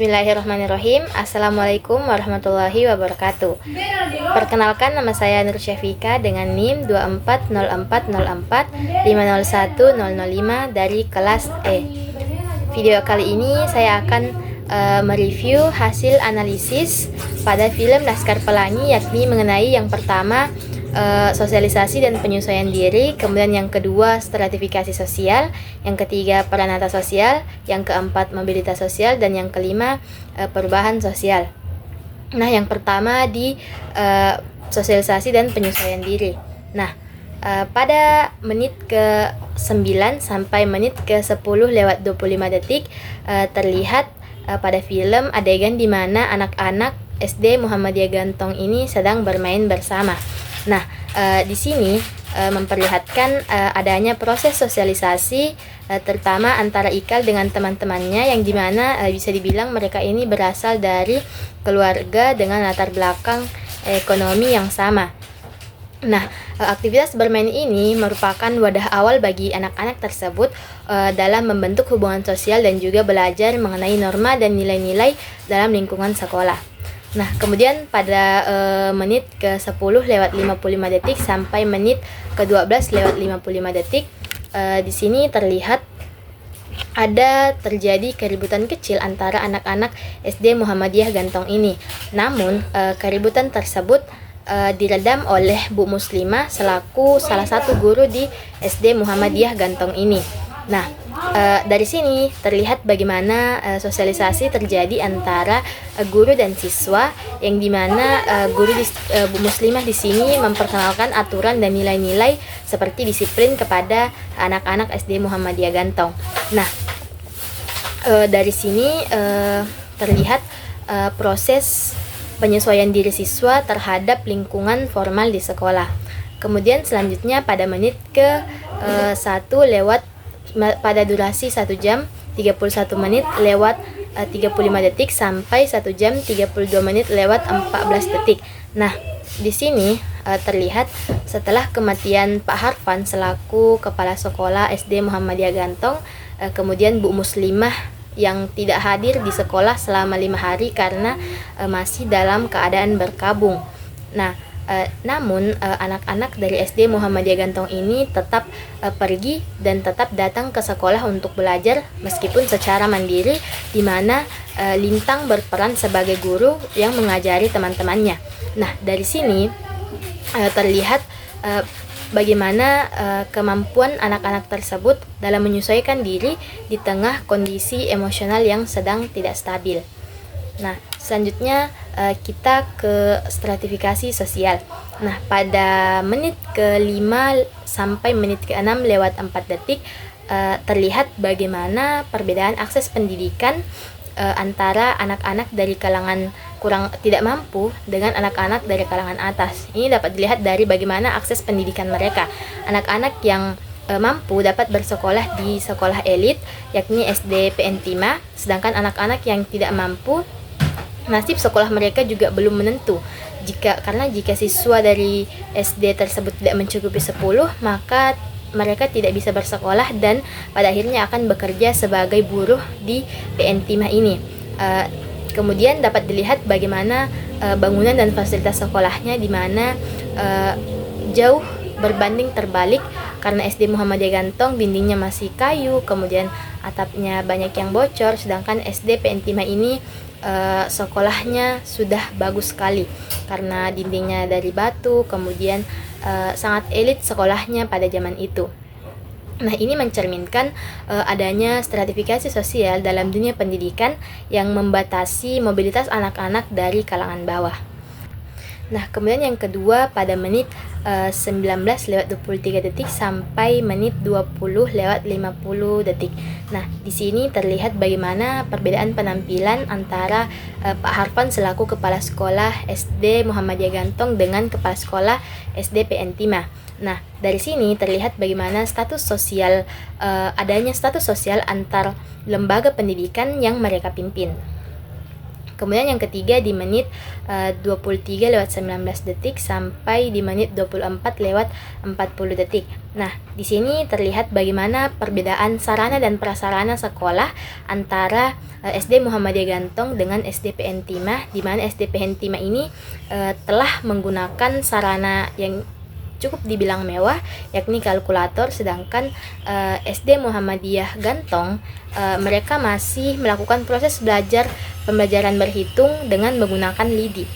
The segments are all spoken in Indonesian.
Bismillahirrahmanirrahim. Assalamualaikum warahmatullahi wabarakatuh. Perkenalkan, nama saya Nur Syafika dengan NIM 240404501005 dari kelas E. Video kali ini saya akan mereview hasil analisis pada film Laskar Pelangi, yakni mengenai yang pertama sosialisasi dan penyesuaian diri, kemudian yang kedua stratifikasi sosial, yang ketiga peranata sosial, yang keempat mobilitas sosial, dan yang kelima perubahan sosial. Nah, yang pertama di sosialisasi dan penyesuaian diri. Nah, pada menit ke-9 sampai menit ke-10 lewat 25 detik terlihat pada film adegan di mana anak-anak SD Muhammadiyah Gantong ini sedang bermain bersama. Nah, di sini memperlihatkan adanya proses sosialisasi terutama antara Ikal dengan teman-temannya, yang dimana bisa dibilang mereka ini berasal dari keluarga dengan latar belakang ekonomi yang sama. Nah, aktivitas bermain ini merupakan wadah awal bagi anak-anak tersebut dalam membentuk hubungan sosial dan juga belajar mengenai norma dan nilai-nilai dalam lingkungan sekolah. Nah, kemudian pada menit ke-10 lewat 55 detik sampai menit ke-12 lewat 55 detik di sini terlihat ada terjadi keributan kecil antara anak-anak SD Muhammadiyah Gantong ini. Namun, keributan tersebut diredam oleh Bu Muslimah selaku salah satu guru di SD Muhammadiyah Gantong ini. Nah, dari sini terlihat bagaimana sosialisasi terjadi antara guru dan siswa, yang dimana Bu Muslimah di sini memperkenalkan aturan dan nilai-nilai seperti disiplin kepada anak-anak SD Muhammadiyah Gantong. Nah, dari sini terlihat proses penyesuaian diri siswa terhadap lingkungan formal di sekolah. Kemudian selanjutnya pada menit ke-1 lewat pada durasi 1 jam 31 menit lewat 35 detik sampai 1 jam 32 menit lewat 14 detik. Nah, di sini terlihat setelah kematian Pak Harfan selaku kepala sekolah SD Muhammadiyah Gantong, kemudian Bu Muslimah yang tidak hadir di sekolah selama 5 hari karena masih dalam keadaan berkabung. Nah, namun anak-anak dari SD Muhammadiyah Gantong ini tetap pergi dan tetap datang ke sekolah untuk belajar meskipun secara mandiri, di mana Lintang berperan sebagai guru yang mengajari teman-temannya. Nah, dari sini terlihat bagaimana kemampuan anak-anak tersebut dalam menyesuaikan diri di tengah kondisi emosional yang sedang tidak stabil. Nah, selanjutnya kita ke stratifikasi sosial. Nah, pada menit ke-5 sampai menit ke-6 lewat 4 detik terlihat bagaimana perbedaan akses pendidikan antara anak-anak dari kalangan kurang tidak mampu dengan anak-anak dari kalangan atas. Ini dapat dilihat dari bagaimana akses pendidikan mereka. Anak-anak yang mampu dapat bersekolah di sekolah elit, yakni SD PN Timah, sedangkan anak-anak yang tidak mampu, nasib sekolah mereka juga belum menentu. Karena jika siswa dari SD tersebut tidak mencukupi 10, maka mereka tidak bisa bersekolah dan pada akhirnya akan bekerja sebagai buruh di PN Timah ini. Kemudian dapat dilihat bagaimana bangunan dan fasilitas sekolahnya, di mana jauh berbanding terbalik, karena SD Muhammadiyah Gantong dindingnya masih kayu, kemudian atapnya banyak yang bocor, sedangkan SD PN Timah ini sekolahnya sudah bagus sekali karena dindingnya dari batu, kemudian sangat elit sekolahnya pada zaman itu. Nah, ini mencerminkan adanya stratifikasi sosial dalam dunia pendidikan yang membatasi mobilitas anak-anak dari kalangan bawah. Nah, kemudian yang kedua pada menit 19 lewat 23 detik sampai menit 20 lewat 50 detik. Nah, di sini terlihat bagaimana perbedaan penampilan antara Pak Harfan selaku kepala sekolah SD Muhammadiyah Gantong dengan kepala sekolah SD PN Timah. Nah, dari sini terlihat bagaimana adanya status sosial antar lembaga pendidikan yang mereka pimpin. Kemudian yang ketiga di menit 23:19 sampai di menit 24:40. Nah, di sini terlihat bagaimana perbedaan sarana dan prasarana sekolah antara SD Muhammadiyah Gantong dengan SDPN Timah, di mana SDPN Timah ini telah menggunakan sarana yang cukup dibilang mewah, yakni kalkulator, sedangkan SD Muhammadiyah Gantong mereka masih melakukan proses pembelajaran berhitung dengan menggunakan lidi.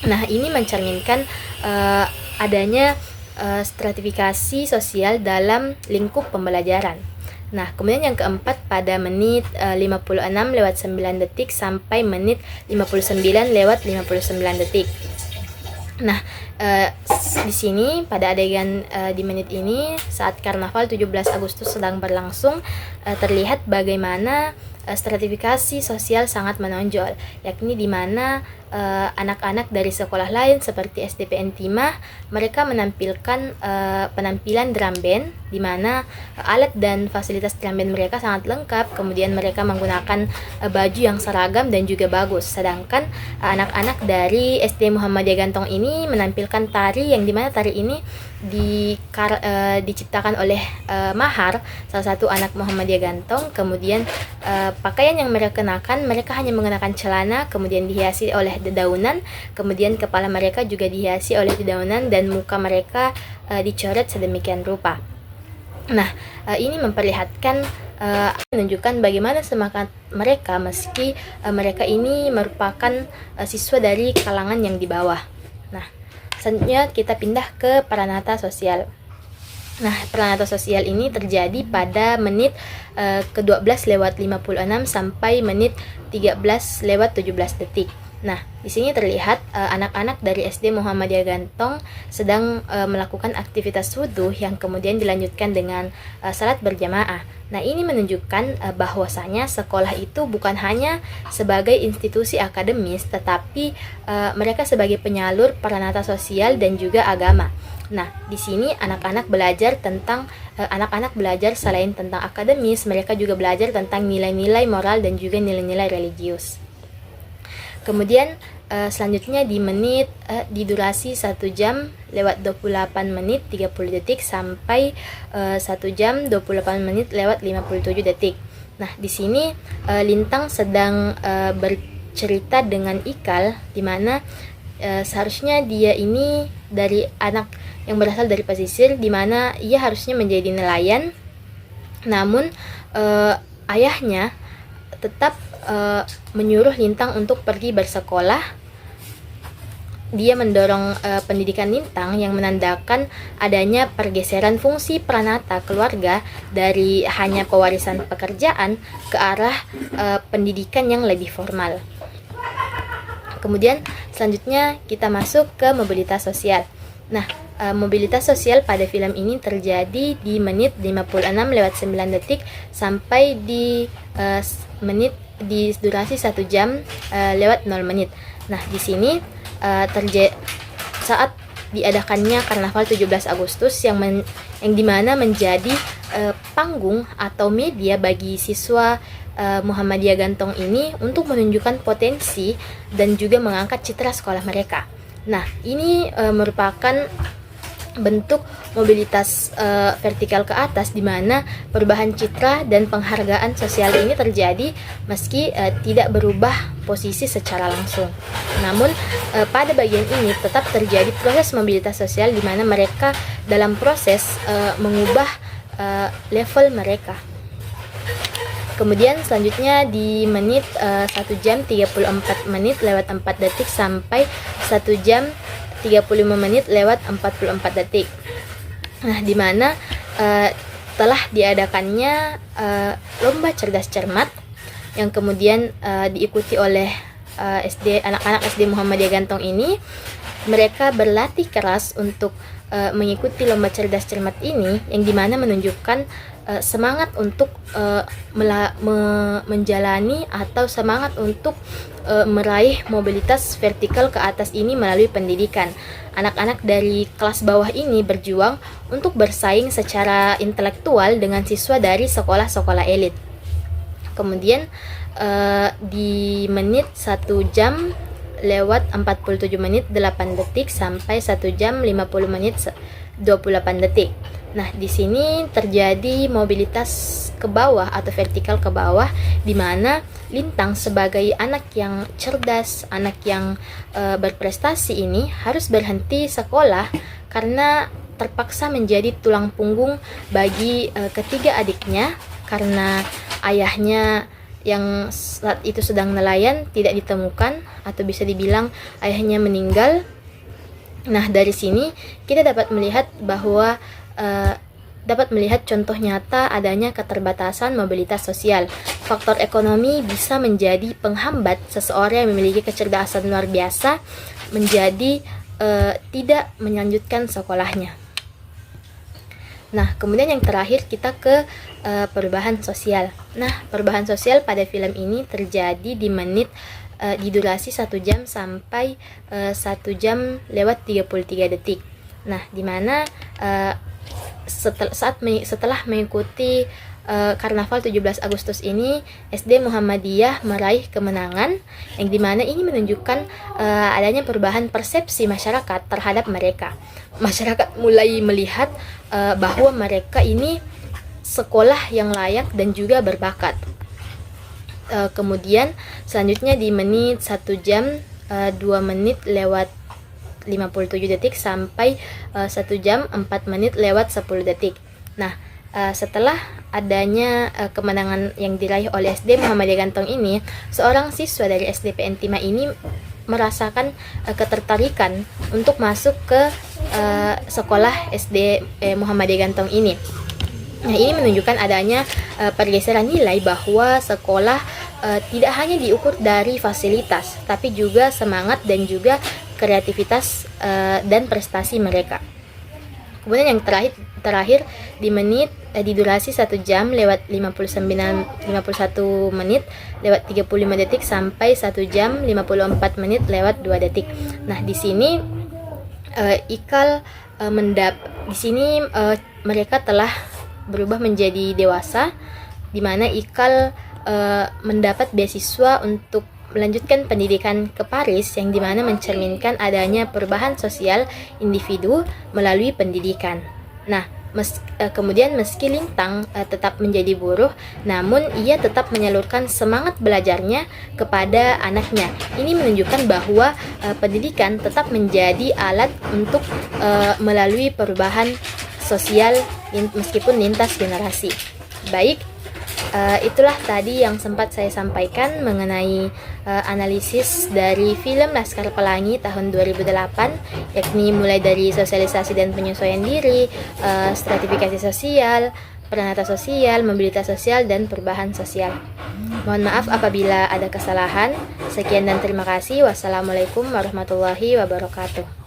Nah, ini mencerminkan adanya stratifikasi sosial dalam lingkup pembelajaran. Nah, kemudian yang keempat pada menit 56:09 sampai menit 59:59. Nah, di sini pada adegan di menit ini saat Karnaval 17 Agustus sedang berlangsung, terlihat bagaimana stratifikasi sosial sangat menonjol, yakni di mana anak-anak dari sekolah lain seperti SDPN Timah mereka menampilkan penampilan drum band, di mana alat dan fasilitas drum band mereka sangat lengkap, kemudian mereka menggunakan baju yang seragam dan juga bagus. Sedangkan anak-anak dari SD Muhammadiyah Gantong ini menampilkan tari, yang dimana tari ini diciptakan oleh Mahar, salah satu anak Muhammadiyah Gantong. Kemudian pakaian yang mereka kenakan, mereka hanya mengenakan celana, kemudian dihiasi oleh dedaunan, kemudian kepala mereka juga dihiasi oleh dedaunan, dan muka mereka dicoret sedemikian rupa. Nah, ini memperlihatkan menunjukkan bagaimana semangat mereka meski mereka ini merupakan siswa dari kalangan yang di bawah. Nah, selanjutnya kita pindah ke Pranata Sosial. Nah, Pranata Sosial ini terjadi pada menit ke-12:56 sampai menit 13:17. Nah, di sini terlihat anak-anak dari SD Muhammadiyah Gantong sedang melakukan aktivitas wudhu yang kemudian dilanjutkan dengan salat berjamaah. Nah, ini menunjukkan bahwasanya sekolah itu bukan hanya sebagai institusi akademis, tetapi mereka sebagai penyalur pranata sosial dan juga agama. Nah, di sini anak-anak belajar selain tentang akademis, mereka juga belajar tentang nilai-nilai moral dan juga nilai-nilai religius. Kemudian selanjutnya di durasi 1 jam lewat 28 menit 30 sampai 1 jam 28 menit lewat 57. Nah, di sini Lintang sedang bercerita dengan Ikal, di mana seharusnya dia ini dari anak yang berasal dari pesisir, di mana ia harusnya menjadi nelayan. Namun ayahnya tetap menyuruh Lintang untuk pergi bersekolah. Dia mendorong pendidikan Lintang yang menandakan adanya pergeseran fungsi pranata keluarga dari hanya pewarisan pekerjaan ke arah pendidikan yang lebih formal. Kemudian selanjutnya kita masuk ke mobilitas sosial. Nah, mobilitas sosial pada film ini terjadi di menit 56:09 sampai di durasi 1 jam lewat 0 menit. Nah, di sini saat diadakannya Karnaval 17 Agustus yang dimana menjadi panggung atau media bagi siswa Muhammadiyah Gantong ini untuk menunjukkan potensi dan juga mengangkat citra sekolah mereka. Nah, ini merupakan bentuk mobilitas vertikal ke atas, di mana perubahan citra dan penghargaan sosial ini terjadi meski tidak berubah posisi secara langsung. Namun pada bagian ini tetap terjadi proses mobilitas sosial, di mana mereka dalam proses mengubah level mereka. Kemudian selanjutnya di menit 1 jam 34 menit lewat 4 detik sampai 1 jam 35 menit lewat 44 detik. Nah, di mana telah diadakannya lomba cerdas cermat yang kemudian diikuti oleh anak-anak SD Muhammadiyah Gantong ini. Mereka berlatih keras untuk mengikuti lomba cerdas cermat ini, yang dimana menunjukkan semangat untuk menjalani atau semangat untuk meraih mobilitas vertikal ke atas ini melalui pendidikan. Anak-anak dari kelas bawah ini berjuang untuk bersaing secara intelektual dengan siswa dari sekolah-sekolah elit. Kemudian di menit 1 jam lewat 47 menit 8 detik sampai 1 jam 50 menit 28 detik. Nah, di sini terjadi mobilitas ke bawah atau vertikal ke bawah, di mana Lintang sebagai anak yang cerdas, anak yang berprestasi ini harus berhenti sekolah karena terpaksa menjadi tulang punggung bagi ketiga adiknya karena ayahnya yang saat itu sedang nelayan tidak ditemukan, atau bisa dibilang ayahnya meninggal. Nah, dari sini kita dapat melihat bahwa contoh nyata adanya keterbatasan mobilitas sosial. Faktor ekonomi bisa menjadi penghambat seseorang yang memiliki kecerdasan luar biasa menjadi tidak melanjutkan sekolahnya. Nah, kemudian yang terakhir kita ke perubahan sosial. Nah, perubahan sosial pada film ini terjadi di durasi 1 jam sampai 1 jam lewat 33 detik. Nah, di mana setelah mengikuti Karnaval 17 Agustus ini, SD Muhammadiyah meraih kemenangan, yang dimana ini menunjukkan adanya perubahan persepsi masyarakat terhadap mereka. Masyarakat mulai melihat bahwa mereka ini sekolah yang layak dan juga berbakat. Kemudian selanjutnya di menit 1 jam 2 menit lewat 57 detik sampai 1 jam 4 menit lewat 10 detik. Nah, setelah adanya kemenangan yang diraih oleh SD Muhammadiyah Gantong ini, seorang siswa dari SD PN Timah ini merasakan ketertarikan untuk masuk ke sekolah SD Muhammadiyah Gantong ini. Nah, ini menunjukkan adanya pergeseran nilai bahwa sekolah tidak hanya diukur dari fasilitas, tapi juga semangat dan juga kreativitas dan prestasi mereka. Kemudian yang terakhir di durasi 1 jam lewat 51 menit lewat 35 detik sampai 1 jam 54 menit lewat 2 detik. Nah, di sini mereka telah berubah menjadi dewasa, di mana Ikal mendapat beasiswa untuk melanjutkan pendidikan ke Paris, yang dimana mencerminkan adanya perubahan sosial individu melalui pendidikan. Nah, kemudian meski Lintang tetap menjadi buruh, namun ia tetap menyalurkan semangat belajarnya kepada anaknya. Ini menunjukkan bahwa pendidikan tetap menjadi alat untuk melalui perubahan sosial meskipun lintas generasi. Baik, itulah tadi yang sempat saya sampaikan mengenai analisis dari film Laskar Pelangi tahun 2008, yakni mulai dari sosialisasi dan penyesuaian diri, stratifikasi sosial, peranata sosial, mobilitas sosial, dan perubahan sosial. Mohon maaf apabila ada kesalahan. Sekian dan terima kasih. Wassalamualaikum warahmatullahi wabarakatuh.